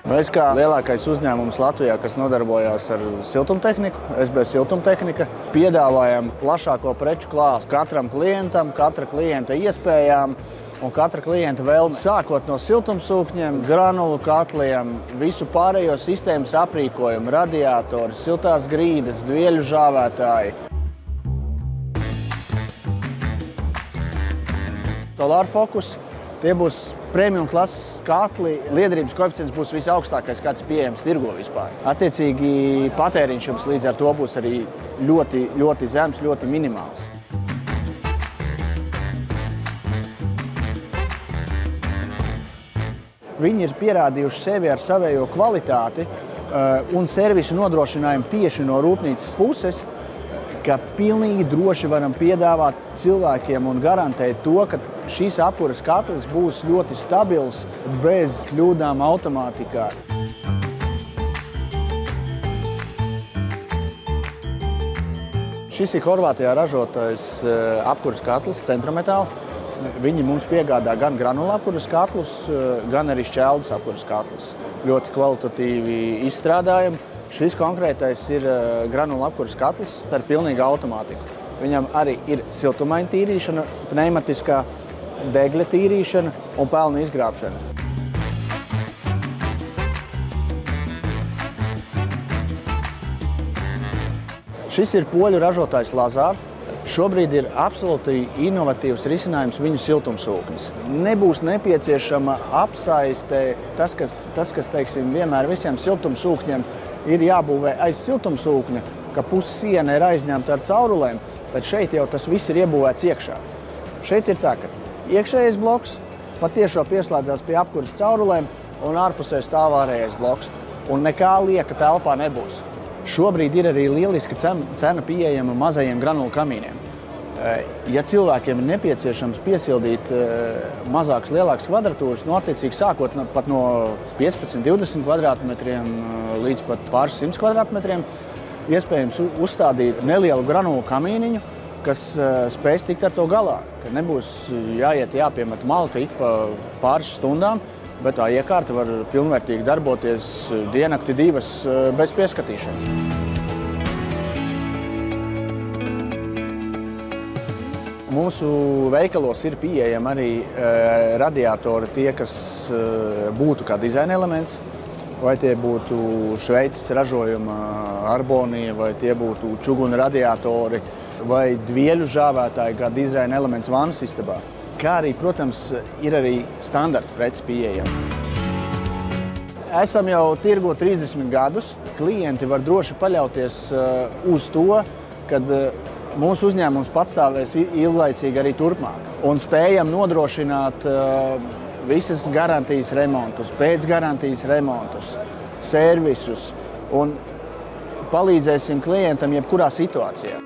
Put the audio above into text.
Mēs kā lielākais uzņēmums Latvijā, kas nodarbojās ar siltumtehniku, SB Siltumtehnika, piedāvājam plašāko preču klāstu katram klientam, katra klienta iespējām un katra klienta vēlme. Sākot no siltumsūkņiem, granulu katliem, visu pārējo sistēmas aprīkojumu, radiatori, siltās grīdas, dvieļu žāvētāji. Solar Focus, tie būs premium klases katli, liederības koeficients būs visaugstākais, kāds pieejams tirgo vispār. Attiecīgi patēriņš jums līdz ar to būs arī ļoti zems, ļoti minimāls. Viņi ir pierādījuši sevi ar savējo kvalitāti un servisu nodrošinājumu tieši no rūpnīcas puses, ka pilnīgi droši varam piedāvāt cilvēkiem un garantēt to, ka šīs apkuras katls būs ļoti stabils, bez kļūdām automātikā. Šis ir Horvātijā ražotais apkuras katls, Centrometāla. Viņi mums piegādā gan granulu apkuras katlus, gan arī šķeldas apkuras katlus. Ļoti kvalitatīvi izstrādājam. Šis konkrētais ir granulu apkuras katls ar pilnīgu automātiku. Viņam arī ir siltumaņa tīrīšana, pneimatiskā degļa tīrīšana un pelnu izgrābšana. Šis ir poļu ražotājs Lazār. Šobrīd ir absolūti inovatīvs risinājums viņu siltumsūknis. Nebūs nepieciešama apsaiste. Tas, kas teiksim, vienmēr visiem siltumsūkņiem ir jābūvē aiz siltumsūkņa, ka pussiena ir aizņemta ar caurulēm, tad šeit jau tas viss ir iebūvēts iekšā. Šeit ir tā, ka iekšējais bloks patiešo pieslēdzās pie apkuras caurulēm un ārpusē stāv ārējais bloks. Un nekā lieka telpā nebūs. Šobrīd ir arī lieliska cena pieejama mazajiem granulu kamīniem. Ja cilvēkiem ir nepieciešams piesildīt mazākas, lielākas kvadratūras, attiecīgi sākot pat no 15–20 kvadrātmetriem līdz pat pāris 100 kvadrātmetriem, iespējams uzstādīt nelielu granulu kamīniņu, kas spēs tikt ar to galā. Ka nebūs jāpiemet malka ik pa pāris stundām, bet tā iekārta var pilnvērtīgi darboties diennakti divas bez pieskatīšanas. Mūsu veikalos ir pieejami arī radiatori, tie, kas būtu kā dizaina elements, vai tie būtu Šveices ražojuma Arbonija, vai tie būtu čuguna radiatori, vai dvieļu žāvētāji kā dizaina elements vannas istabā. Kā arī, protams, ir arī standarta preci pieejami. Esam jau tirgo 30 gadus. Klienti var droši paļauties uz to, kad mūsu uzņēmums patstāvēs ilglaicīgi arī turpmāk un spējam nodrošināt visas garantijas remontus, pēcgarantijas remontus, servisus un palīdzēsim klientam jebkurā situācijā.